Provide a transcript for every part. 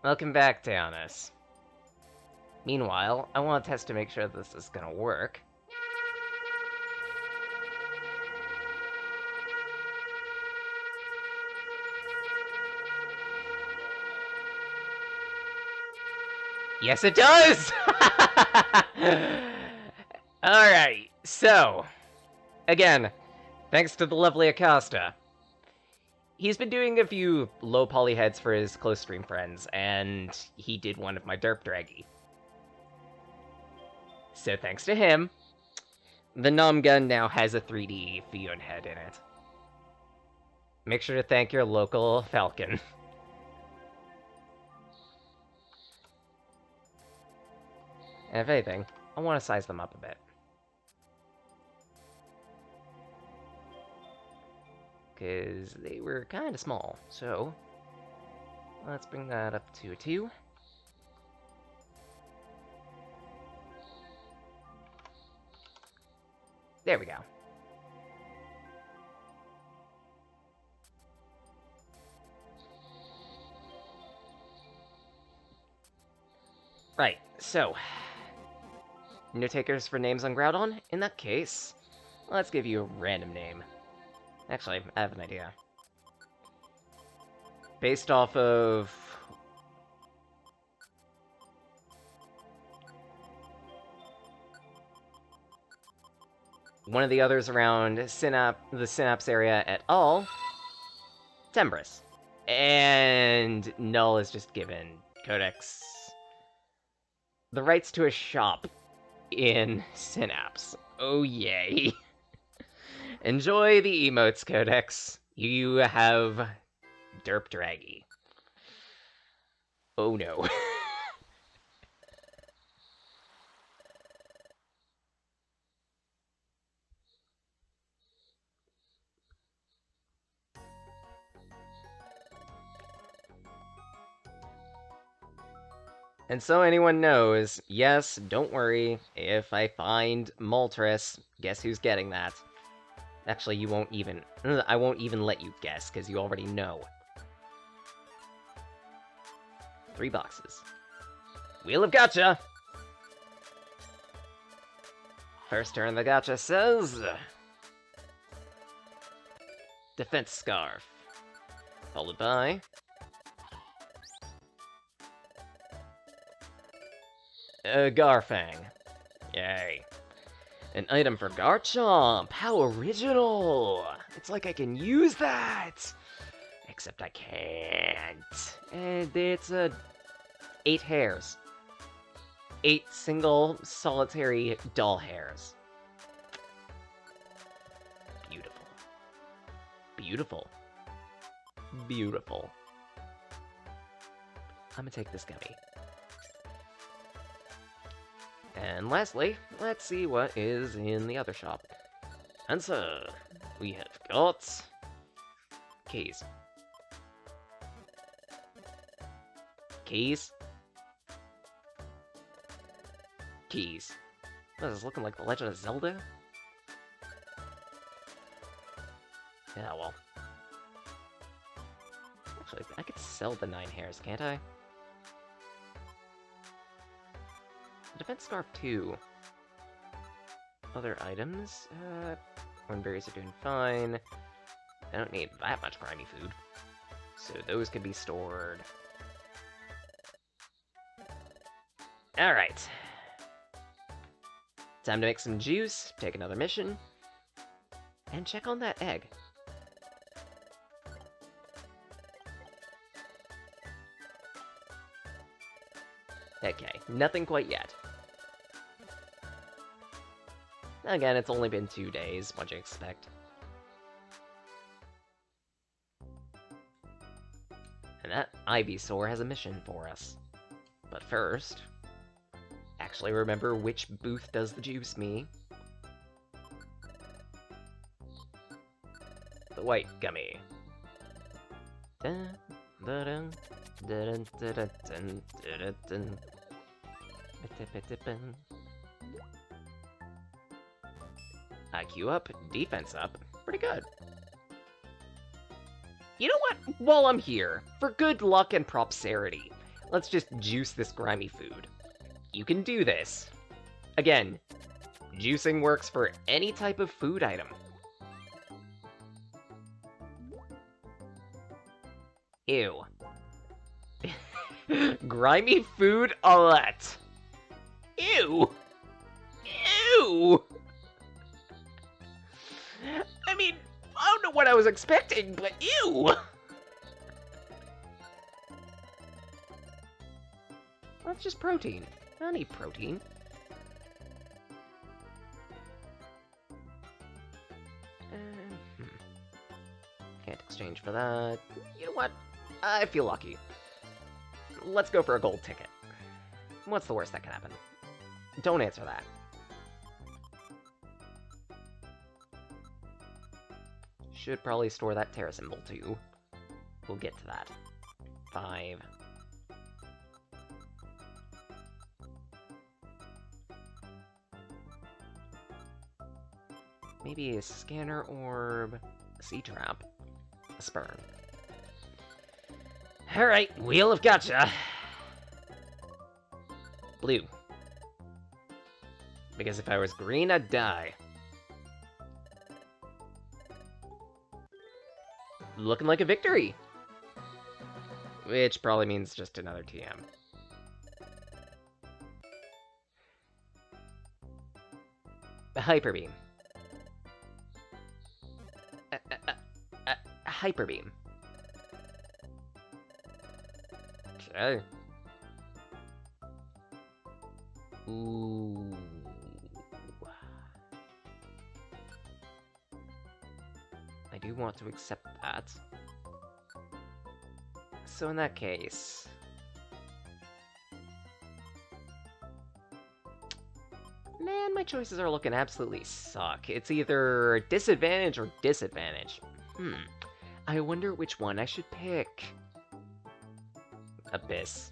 Welcome back, Deonis. Meanwhile, I want to test to make sure this is gonna work. Yes, it does! Alright, so, again, thanks to the lovely Acosta. He's been doing a few low poly heads for his close stream friends, and he did one of my derp draggy. So thanks to him, the Nom Gun now has a 3D Fion head in it. Make sure to thank your local Falcon. And if anything, I want to size them up a bit. Because they were kind of small, so let's bring that up to a 2. There we go. Right, so no takers for names on Groudon? In that case, let's give you a random name. Actually, I have an idea. Based off of one of the others around the Synapse area at all, Tembris. And Null is just given Codex the rights to a shop in Synapse. Oh yay. Enjoy the emotes, Codex. You have Derp Draggy. Oh no. And so anyone knows, yes, don't worry, if I find Moltres, guess who's getting that? Actually, I won't even let you guess, because you already know. 3 boxes. Wheel of Gotcha! First turn the Gotcha says... Defense Scarf. Followed by... Garfang. Yay. An item for Garchomp! How original! It's like I can use that! Except I can't. And it's 8 hairs. 8 single solitary doll hairs. Beautiful. Beautiful. Beautiful. I'm gonna take this gummy. And lastly, let's see what is in the other shop. And so, we have got... keys. Keys. Keys. What is this, looking like The Legend of Zelda? Yeah, well. Actually, I could sell the 9 hairs, can't I? Defense Scarf 2. Other items? Hornberries are doing fine. I don't need that much grimy food. So those can be stored. Alright. Time to make some juice, take another mission, and check on that egg. Okay, nothing quite yet. Again, it's only been 2 days, what'd you expect? And that Ivysaur has a mission for us. But first, actually remember which booth does the juice me. The white gummy. Dun, dun, dun, dun, dun, dun, dun, dun, dun. IQ up, defense up. Pretty good. You know what? While I'm here, for good luck and prosperity, Let's just juice this grimy food. You can do this. Again, juicing works for any type of food item. Ew. Grimy food omelette. Ew. Ew. I mean, I don't know what I was expecting, but ew. That's just protein. I don't need protein. Can't exchange for that. You know what? I feel lucky. Let's go for a gold ticket. What's the worst that can happen? Don't answer that. Should probably store that Terra symbol too. We'll get to that. 5. Maybe a scanner orb, a sea trap, a sperm. Alright, Wheel of Gotcha. Blue. Because if I was green, I'd die. Looking like a victory. Which probably means just another TM. A Hyper Beam. Hyper Beam. Okay. Ooh. I do want to accept that. So in that case... Man, my choices are looking absolutely suck. It's either disadvantage or disadvantage. I wonder which one I should pick. Abyss.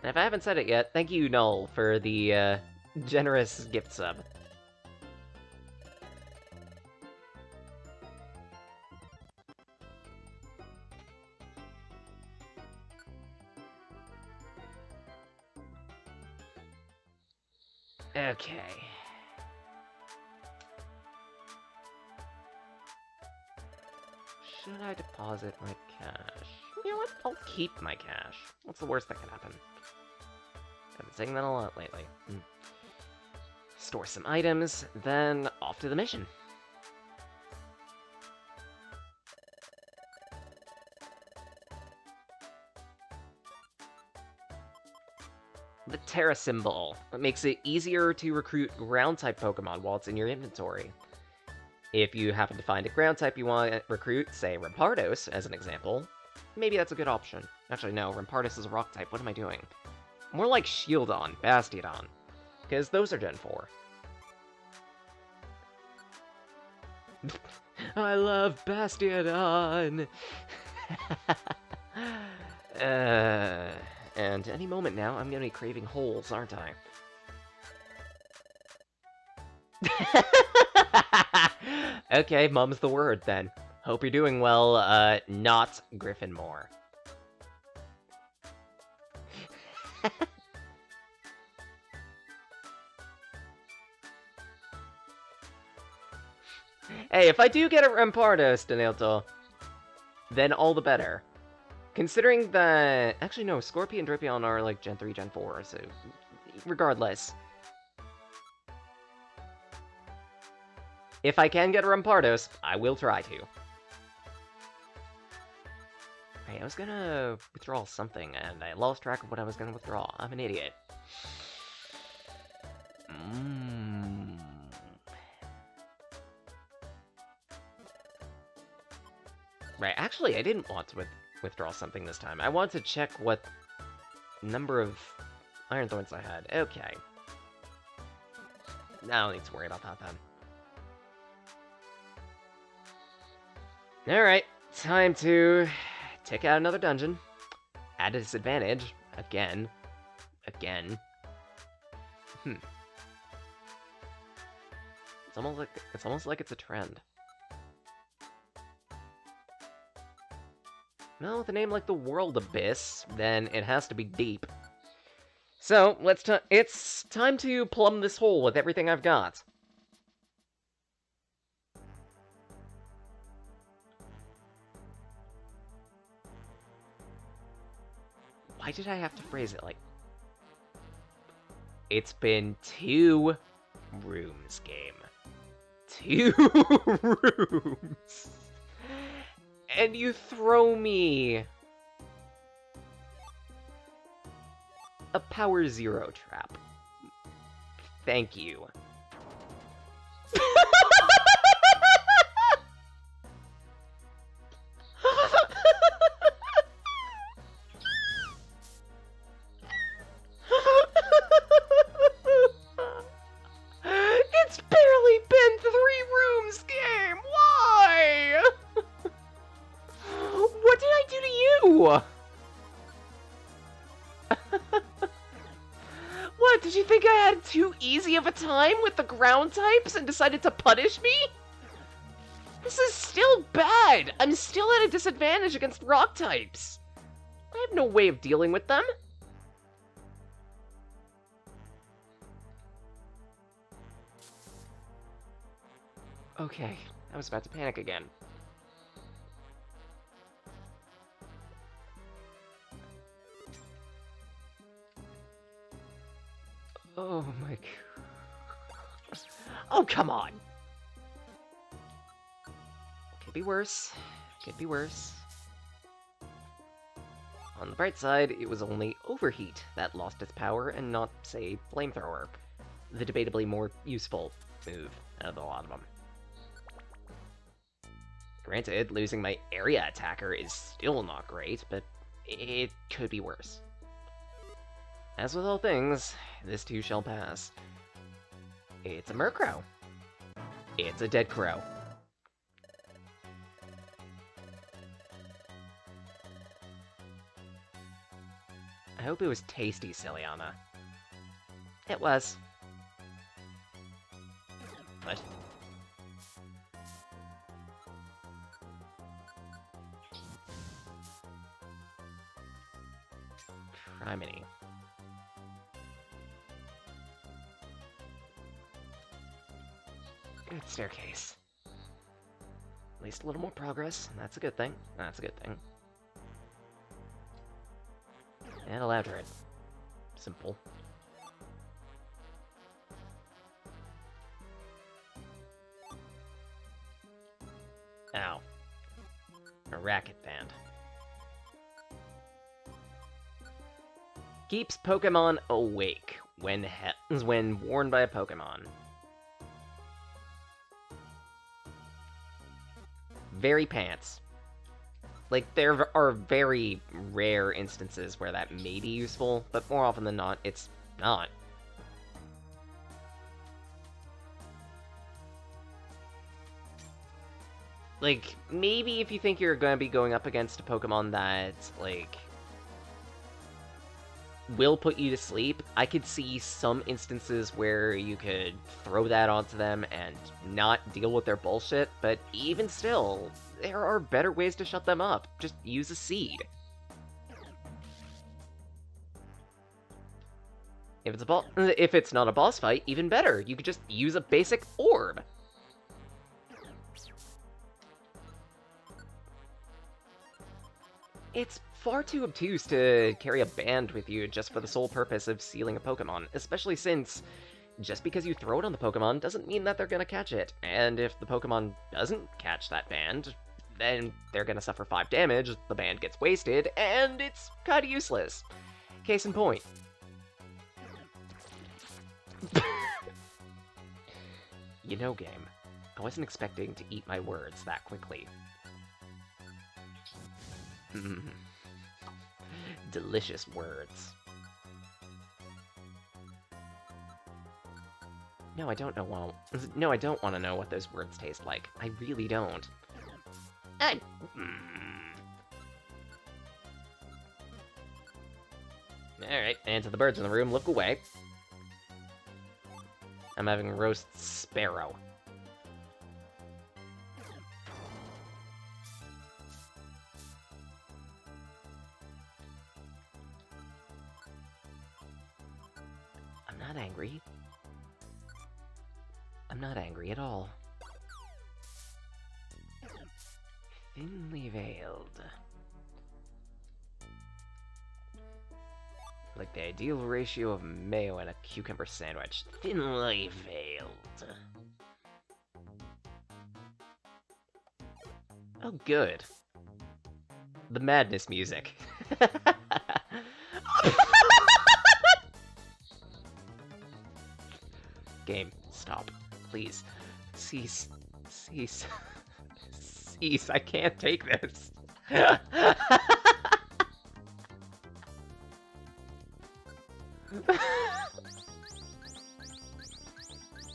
And if I haven't said it yet, thank you, Null, for the generous gift sub. Okay. Should I deposit my cash? You know what? I'll keep my cash. What's the worst that can happen? I've been saying that a lot lately. Store some items, then off to the mission. The Terra symbol. It makes it easier to recruit ground-type Pokemon while it's in your inventory. If you happen to find a ground-type you want to recruit, say Rampardos, as an example, maybe that's a good option. Actually, no, Rampardos is a rock-type. What am I doing? More like Shieldon, Bastiodon, because those are Gen 4. I love Bastiodon! And any moment now, I'm gonna be craving holes, aren't I? Okay, mum's the word, then. Hope you're doing well, not Griffin Moore. Hey, if I do get a Rampardos, Danilto, then all the better. Considering that... Actually, no, Scorpion and Dripion are like Gen 3, Gen 4, so... Regardless. If I can get a Rampardos, I will try to. Hey, I was gonna withdraw something, and I lost track of what I was gonna withdraw. I'm an idiot. Right, actually, I didn't want to withdraw something this time. I wanted to check what number of Iron Thorns I had. Okay. I don't need to worry about that then. Alright, time to take out another dungeon. Add a disadvantage. Again. it's a trend. Well, with a name like the World Abyss, then it has to be deep. So, it's time to plumb this hole with everything I've got. Why did I have to phrase it like... It's been 2 rooms, game. 2 rooms. And you throw me a Power Zero trap. Thank you. It's barely been 3 rooms, game! Why? What did I do to you? What, did you think I had too easy of a time with the ground types and decided to punish me? This is still bad! I'm still at a disadvantage against rock types. I have no way of dealing with them. Okay, I was about to panic again. Oh my god. Oh, come on! Could be worse. Could be worse. On the bright side, it was only Overheat that lost its power and not, say, Flamethrower. The debatably more useful move out of a lot of them. Granted, losing my area attacker is still not great, but it could be worse. As with all things, this too shall pass. It's a Murkrow. It's a dead crow. I hope it was tasty, Ciliana. It was. What? Criminy. Good staircase. At least a little more progress. That's a good thing. That's a good thing. And a Loudred. Simple. Ow. A racket band. Keeps Pokemon awake when warned by a Pokemon. Very pants. Like, there are very rare instances where that may be useful, but more often than not, it's not. Like, maybe if you think you're going to be going up against a Pokemon that, like, will put you to sleep, I could see some instances where you could throw that onto them and not deal with their bullshit, but even still, there are better ways to shut them up. Just use a seed. If it's not a boss fight, even better. You could just use a basic orb. It's far too obtuse to carry a band with you just for the sole purpose of sealing a Pokemon, especially since just because you throw it on the Pokemon doesn't mean that they're gonna catch it, and if the Pokemon doesn't catch that band, then they're gonna suffer 5 damage, the band gets wasted, and it's kinda useless. Case in point. You know, game, I wasn't expecting to eat my words that quickly. Delicious words. No, I don't want to know what those words taste like. I really don't. Alright, and to the birds in the room, look away. I'm having roast sparrow. I'm not angry at all. Thinly veiled. Like the ideal ratio of mayo in a cucumber sandwich. Thinly veiled. Oh, good. The madness music. Game, stop. Please. Cease. Cease. Cease. I can't take this.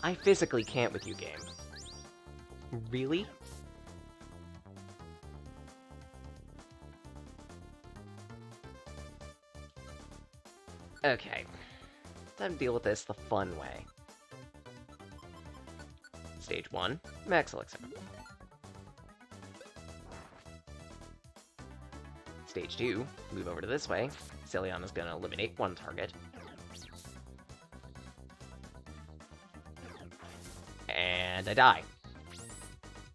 I physically can't with you, game. Really? Okay. Time to deal with this the fun way. Stage 1, Max Elixir. Stage 2, move over to this way. Celion is gonna eliminate one target. And I die.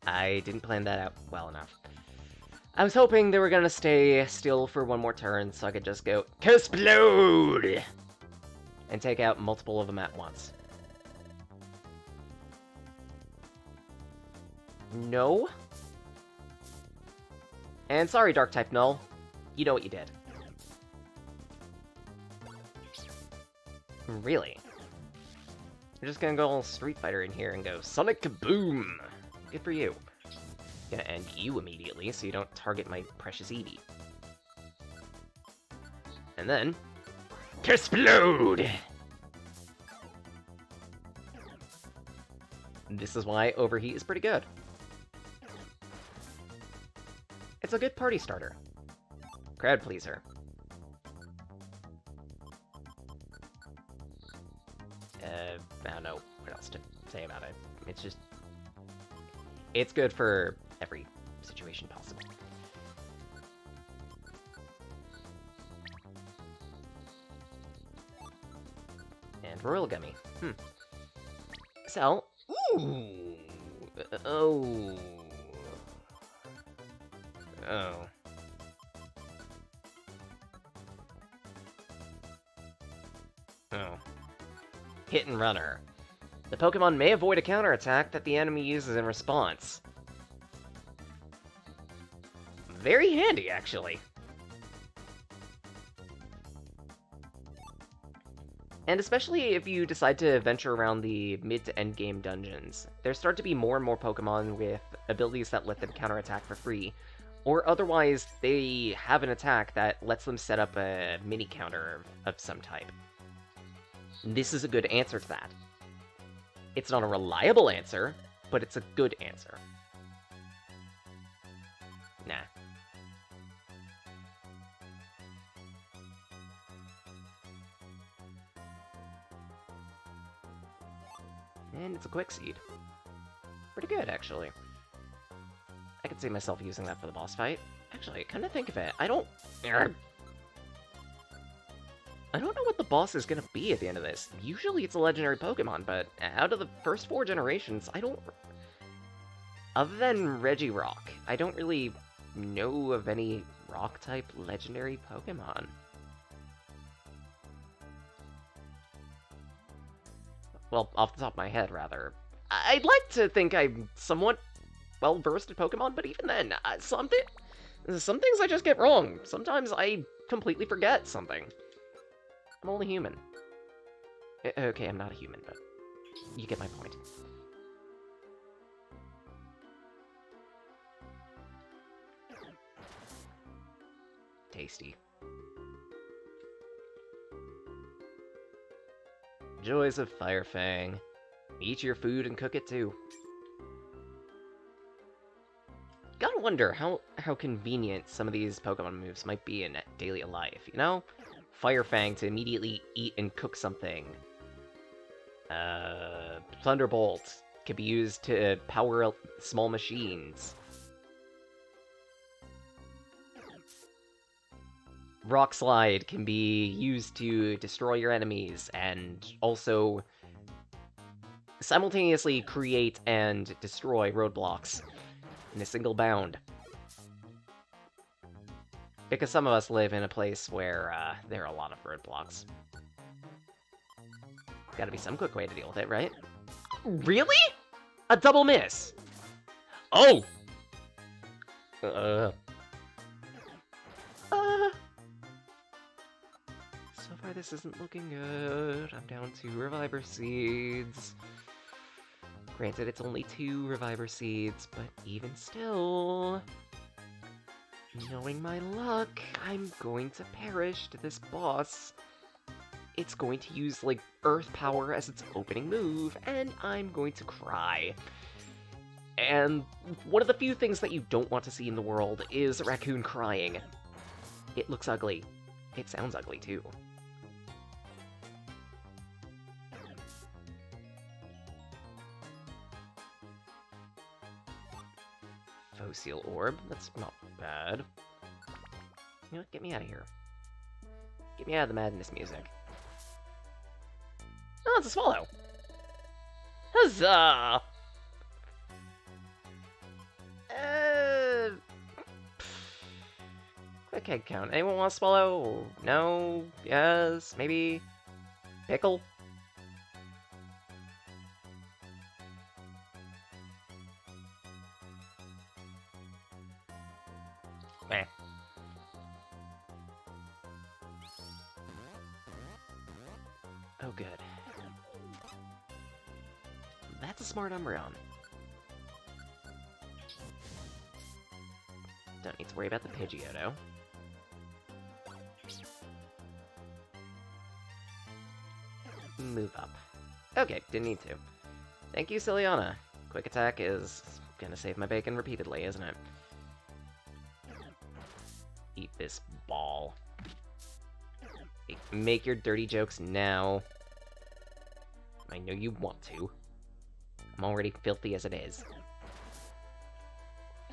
I didn't plan that out well enough. I was hoping they were gonna stay still for one more turn so I could just go Explode! And take out multiple of them at once. No? And sorry, Dark-type Null. You know what you did. Really? You're just gonna go all Street Fighter in here and go Sonic Kaboom! Good for you. Gonna end you immediately so you don't target my precious Eevee. And then... Explode! This is why Overheat is pretty good. It's a good party starter. Crowd pleaser. I don't know what else to say about it. It's just... It's good for every situation possible. And Royal Gummy. So... Ooh! Oh... Oh. Oh. Hit and Runner. The Pokemon may avoid a counterattack that the enemy uses in response. Very handy, actually. And especially if you decide to venture around the mid to end game dungeons, there start to be more and more Pokemon with abilities that let them counterattack for free, or otherwise they have an attack that lets them set up a mini counter of some type. This is a good answer to that. It's not a reliable answer, but it's a good answer. Nah. And it's a Quick Seed. Pretty good, actually. I could see myself using that for the boss fight. Actually, come to think of it, I don't know what the boss is gonna be at the end of this. Usually it's a legendary Pokemon, but out of the first 4 generations, I don't... Other than Regirock, I don't really know of any Rock-type legendary Pokemon. Well, off the top of my head, rather. I'd like to think I'm somewhat well-versed at Pokemon, but even then, some things I just get wrong. Sometimes I completely forget something. I'm only human. Okay, I'm not a human, but you get my point. Tasty. Joys of Fire Fang. Eat your food and cook it too. Gotta wonder how convenient some of these Pokemon moves might be in daily life, you know? Fire Fang to immediately eat and cook something. Thunderbolt can be used to power up small machines. Rock Slide can be used to destroy your enemies, and also simultaneously create and destroy roadblocks in a single bound. Because some of us live in a place where there are a lot of roadblocks. Gotta be some quick way to deal with it, right? Really? A double miss! Oh! So far this isn't looking good. I'm down 2 Reviver Seeds. Granted, it's only 2 Reviver Seeds, but even still... Knowing my luck, I'm going to perish to this boss. It's going to use, like, Earth Power as its opening move, and I'm going to cry. And one of the few things that you don't want to see in the world is a raccoon crying. It looks ugly. It sounds ugly, too. Fossil Orb, that's not bad. You know what, get me out of here. Get me out of the madness music. Oh, it's a swallow! Huzzah! Quick head count. Anyone want to swallow? No? Yes? Maybe? Pickle? Meh. Oh, good. That's a smart Umbreon. Don't need to worry about the Pidgeotto. Move up. Okay, didn't need to. Thank you, Ciliana. Quick attack is gonna save my bacon repeatedly, isn't it? Eat this ball. Make your dirty jokes now. I know you want to. I'm already filthy as it is.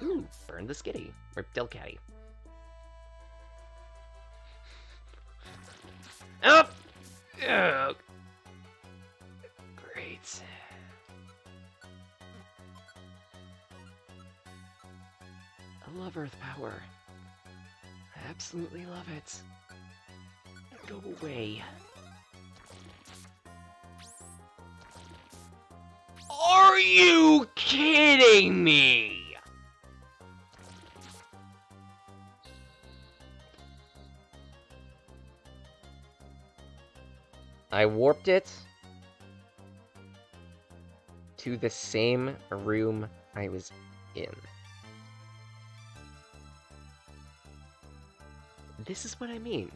Ooh, burn the skitty. Or Delcatty. Up! Ugh. Great. I love Earth Power. I absolutely love it. Go away. Are you kidding me? I warped it to the same room I was in. This is what I mean.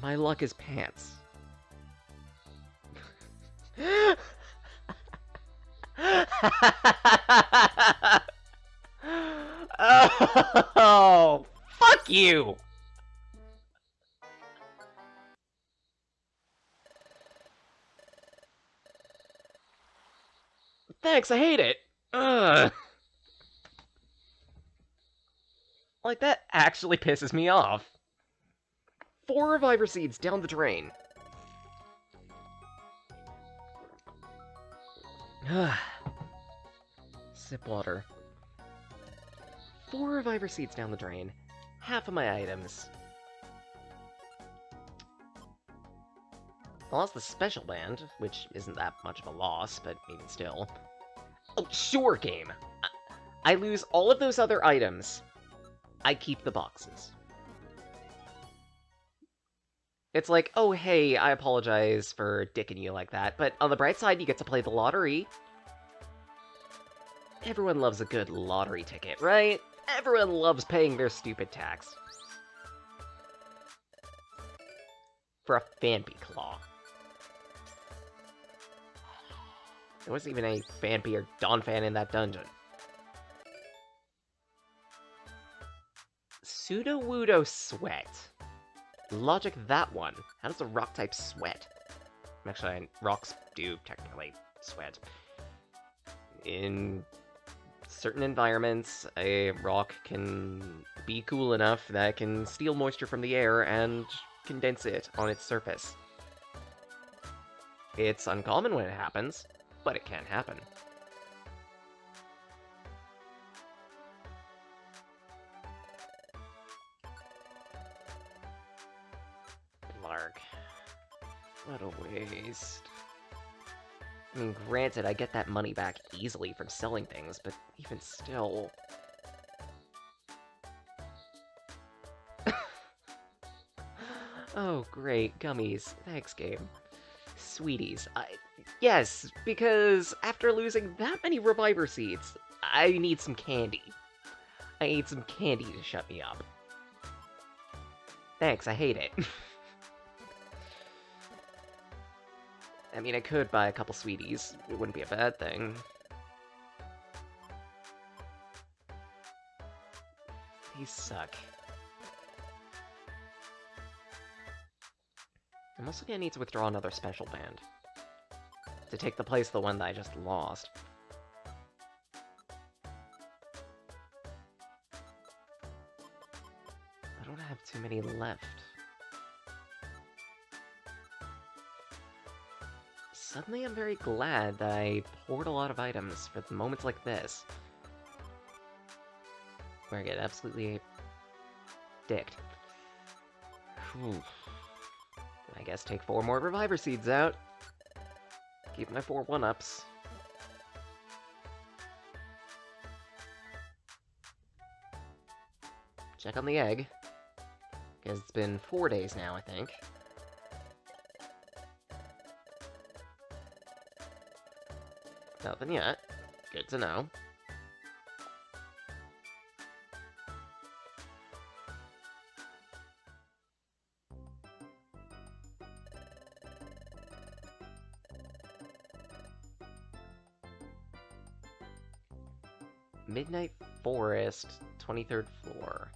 My luck is pants. Oh, fuck you! Thanks, I hate it. Ugh. Like, that actually pisses me off. 4 Reviver Seeds down the drain. Sip water. 4 Reviver Seeds down the drain. Half of my items. I lost the special band, which isn't that much of a loss, but even still. Oh, sure, game! I lose all of those other items. I keep the boxes. It's like, oh hey, I apologize for dicking you like that, but on the bright side, you get to play the lottery. Everyone loves a good lottery ticket, right? Everyone loves paying their stupid tax. For a Phanpy Claw. There wasn't even any Phanpy or Donphan in that dungeon. Sudowoodo Sweat. Logic that one. How does a rock type sweat? Actually, rocks do technically sweat. In certain environments, a rock can be cool enough that it can steal moisture from the air and condense it on its surface. It's uncommon when it happens, but it can happen. Lark. What a waste. I mean, granted, I get that money back easily from selling things, but even still... Oh, great. Gummies. Thanks, game. Sweeties. Yes, because after losing that many Reviver Seeds, I need some candy. I need some candy to shut me up. Thanks, I hate it. I mean, I could buy a couple sweeties. It wouldn't be a bad thing. These suck. I'm also gonna need to withdraw another special band to take the place of the one that I just lost. I don't have too many left. Suddenly I'm very glad that I poured a lot of items for moments like this, where I get absolutely dicked. Whew. I guess take 4 more Reviver Seeds out. Keep my 4 1-ups. Check on the egg. Because it's been 4 days now, I think. Nothing yet. Good to know. Midnight Forest, 23rd floor.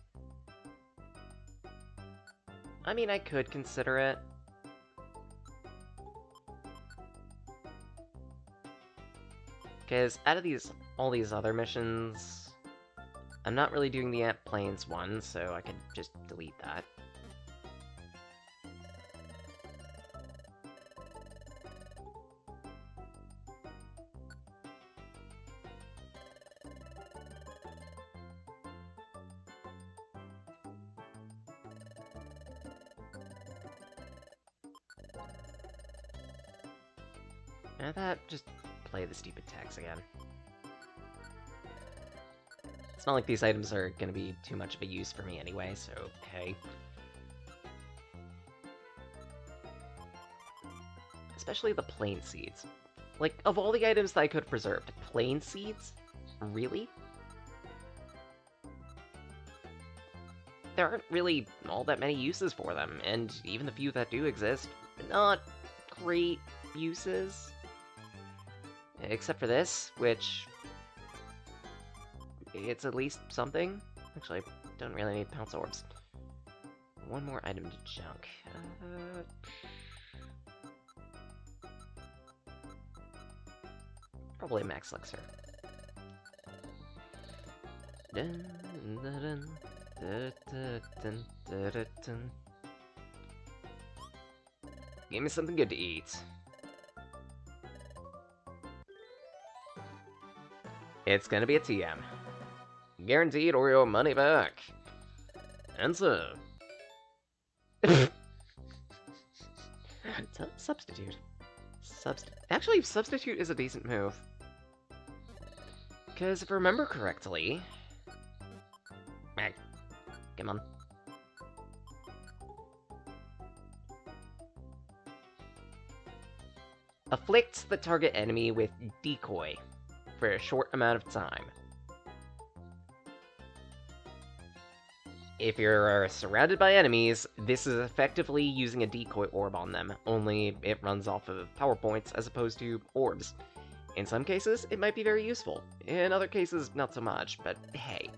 I mean, I could consider it. Because out of all these other missions, I'm not really doing the Ant Plains one, so I could just delete that. And I thought, just play the stupid tags again. It's not like these items are gonna be too much of a use for me anyway, so hey. Especially the plain seeds. Like, of all the items that I could have preserved, plain seeds? Really? There aren't really all that many uses for them, and even the few that do exist, not great uses. Except for this, which... it's at least something. Actually, I don't really need Pounce Orbs. One more item to junk. Probably a Max Elixir. Dun, dun, dun, dun, dun, dun, dun, dun, dun. Give me something good to eat. It's gonna be a TM. Guaranteed or your money back. Answer. Substitute. Actually, substitute is a decent move. Because if I remember correctly... come on. Afflicts the target enemy with Decoy for a short amount of time. If you're surrounded by enemies, this is effectively using a decoy orb on them, only it runs off of power points as opposed to orbs. In some cases, it might be very useful. In other cases, not so much, but hey.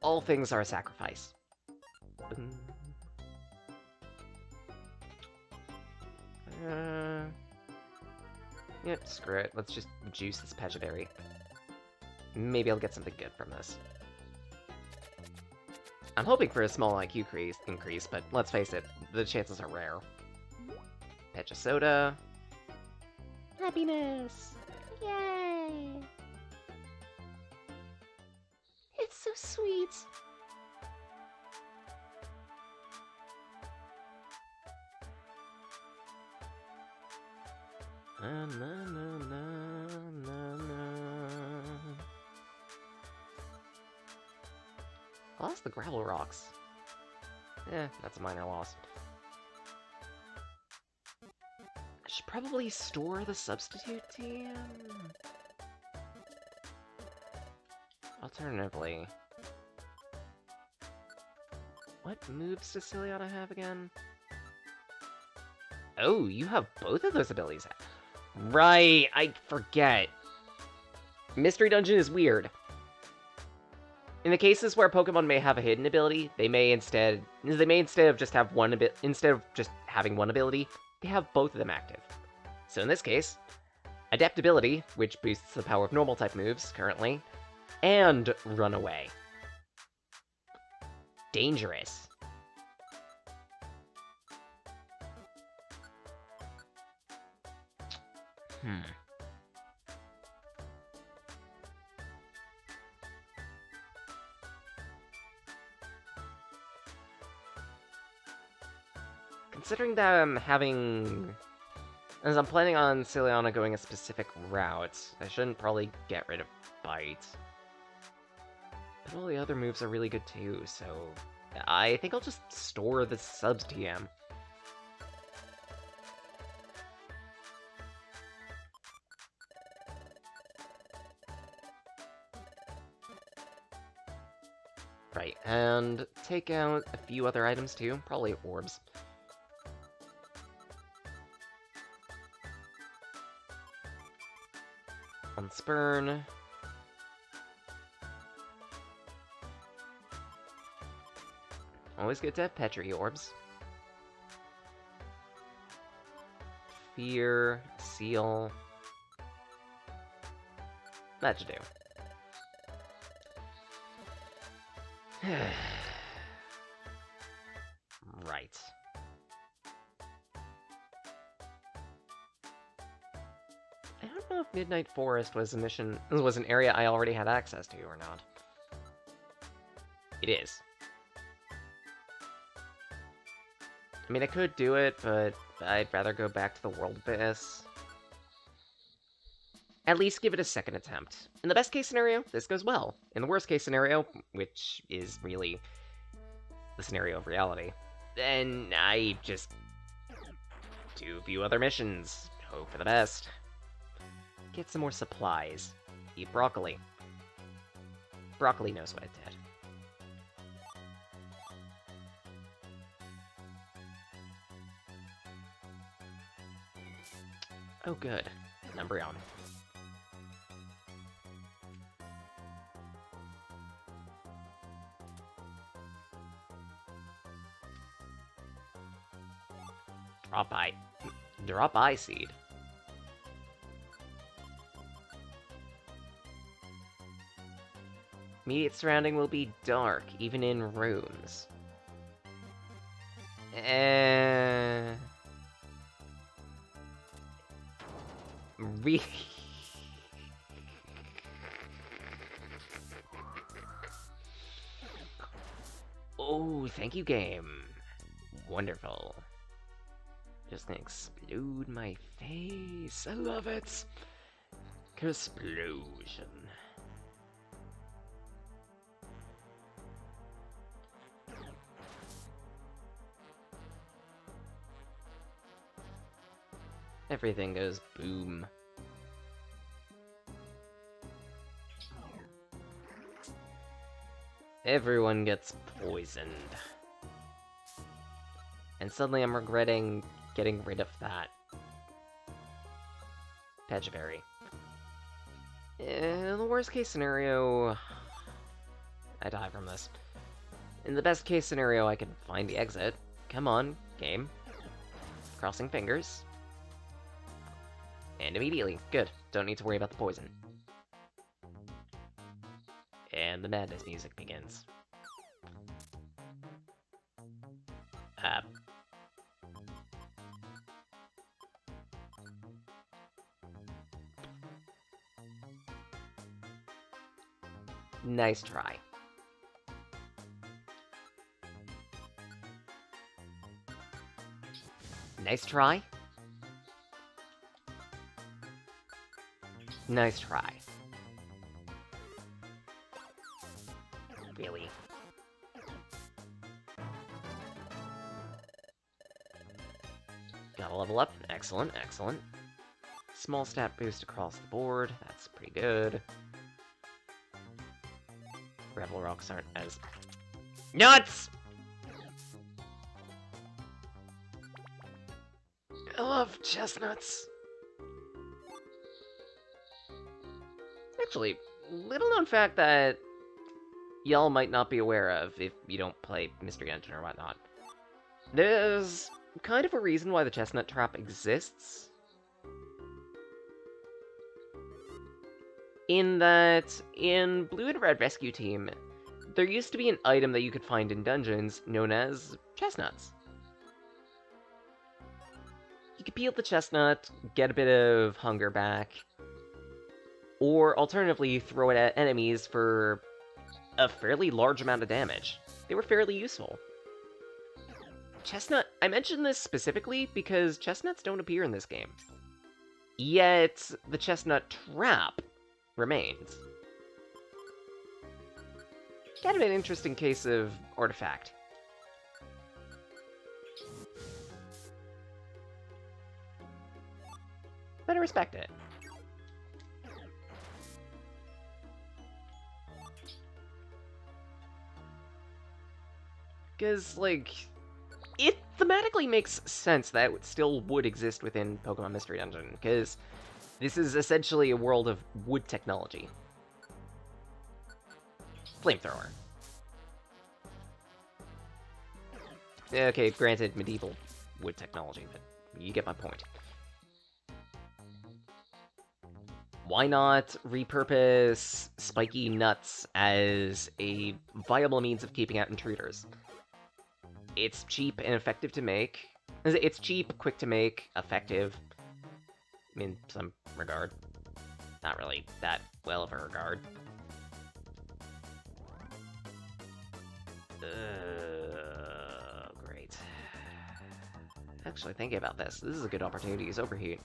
All things are a sacrifice. Yep, screw it. Let's just juice this Pachberry. Maybe I'll get something good from this. I'm hoping for a small IQ increase, but let's face it, the chances are rare. Pecha Soda. Happiness! Yay! It's so sweet! Na, na, na, na, na, na. I lost the gravel rocks. That's a minor loss. I should probably store the substitute team. Alternatively, what moves does Ciliana have again? Oh, you have both of those abilities. Right, I forget. Mystery Dungeon is weird. In the cases where Pokemon may have a hidden ability, they may instead of just have one instead of just having one ability, they have both of them active. So in this case, Adaptability, which boosts the power of normal type moves currently, and Runaway. Dangerous. Considering that as I'm planning on Ciliana going a specific route, I shouldn't probably get rid of Bite. But all the other moves are really good too, so I think I'll just store the subs TM. Right, and take out a few other items too, probably orbs. Unspurn. Always good to have Petri orbs. Fear, Seal. That should do. Right. I don't know if Midnight Forest was an area I already had access to or not. It is. I mean, I could do it, but I'd rather go back to the World Abyss. At least give it a second attempt. In the best case scenario, this goes well. In the worst case scenario, which is really the scenario of reality, then I just do a few other missions, hope for the best. Get some more supplies. Eat broccoli. Broccoli knows what it did. Oh good, an Umbreon. Drop Eye Seed. Immediate surrounding will be dark, even in rooms. Oh, thank you, game. Wonderful. Just gonna explode my face. I love it. Explosion. Everything goes boom. Everyone gets poisoned. And suddenly I'm regretting getting rid of that. Pechaberry. In the worst case scenario, I die from this. In the best case scenario, I can find the exit. Come on, game. Crossing fingers. And immediately. Good. Don't need to worry about the poison. And the madness music begins. Nice try. Nice try. Nice try. Really? Gotta level up. Excellent, excellent. Small stat boost across the board. That's pretty good. Rebel rocks aren't as... Nuts! I love chestnuts. Actually, little known fact that y'all might not be aware of if you don't play Mystery Dungeon or whatnot. There's kind of a reason why the chestnut trap exists. In that, in Blue and Red Rescue Team, there used to be an item that you could find in dungeons known as chestnuts. You could peel the chestnut, get a bit of hunger back, or alternatively throw it at enemies for a fairly large amount of damage. They were fairly useful. Chestnut, I mentioned this specifically because chestnuts don't appear in this game. Yet, the chestnut trap remains. Kind of an interesting case of artifact. But I respect it. Because, like, it thematically makes sense that it still would exist within Pokemon Mystery Dungeon, because this is essentially a world of wood technology. Flamethrower. Okay, granted, medieval wood technology, but you get my point. Why not repurpose spiky nuts as a viable means of keeping out intruders? It's cheap and effective to make. It's cheap, quick to make, effective. In some regard. Not really that well of a regard. Great. Actually, thinking about this is a good opportunity to use Overheat.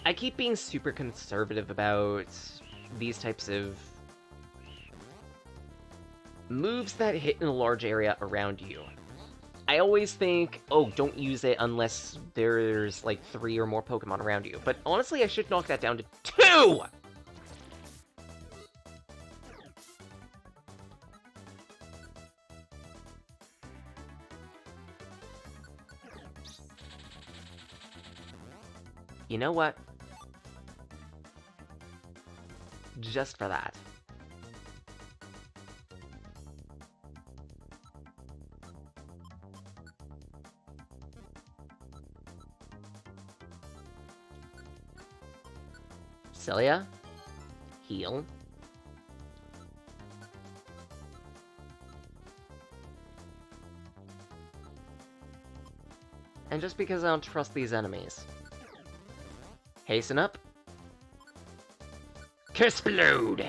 I keep being super conservative about these types of moves that hit in a large area around you. I always think, oh, don't use it unless there's like 3 or more Pokemon around you. But honestly, I should knock that down to 2! You know what? Just for that. Celia? Heal. And just because I don't trust these enemies. Hasten up. Explode!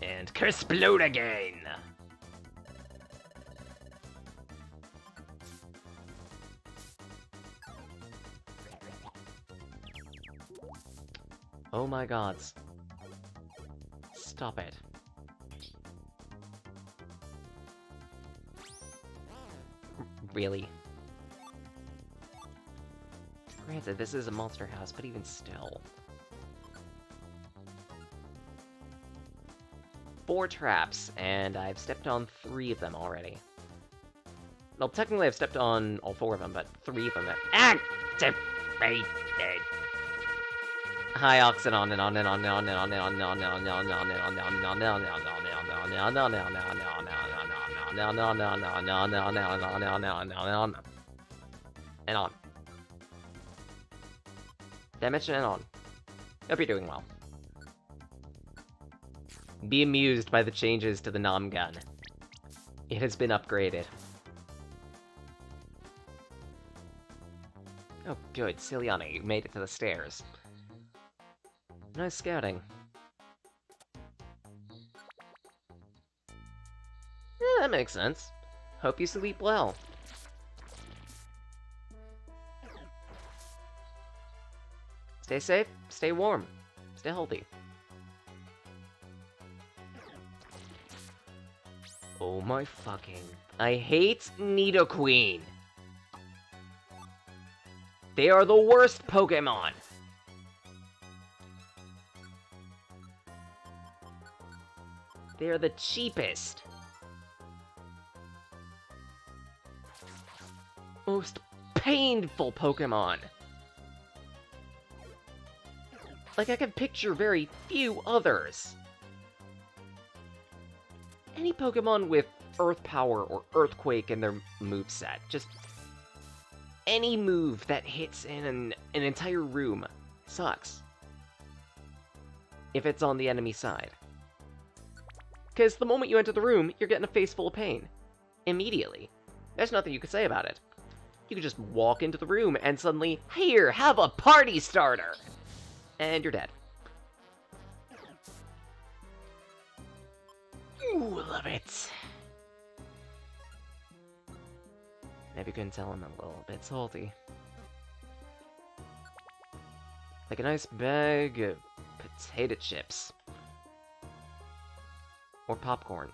And explode again! Oh my gods. Stop it. Really? Granted, this is a monster house, but even still. 4 traps, and I've stepped on 3 of them already. Well, technically I've stepped on all 4 of them, but 3 of them have activated. Hi, Oxidon, and on and on and on and on and on and on and on and on and on and on and on and on and on and on and on and on. And on. Dimension and on. Hope you're doing well. Be amused by the changes to the Nom Gun. It has been upgraded. Oh, good. Ciliana, you made it to the stairs. Nice scouting. Yeah, that makes sense. Hope you sleep well. Stay safe, stay warm, stay healthy. Oh my fucking... I hate Nidoqueen! They are the worst Pokemon! They are the cheapest. Most painful Pokemon. Like, I can picture very few others. Any Pokemon with Earth Power or Earthquake in their moveset. Just any move that hits in an entire room sucks. If it's on the enemy side. Because the moment you enter the room, you're getting a face full of pain. Immediately. There's nothing you can say about it. You can just walk into the room and suddenly, here, have a party starter! And you're dead. Ooh, love it. Maybe you couldn't tell I'm a little bit salty. Like a nice bag of potato chips. Or popcorn.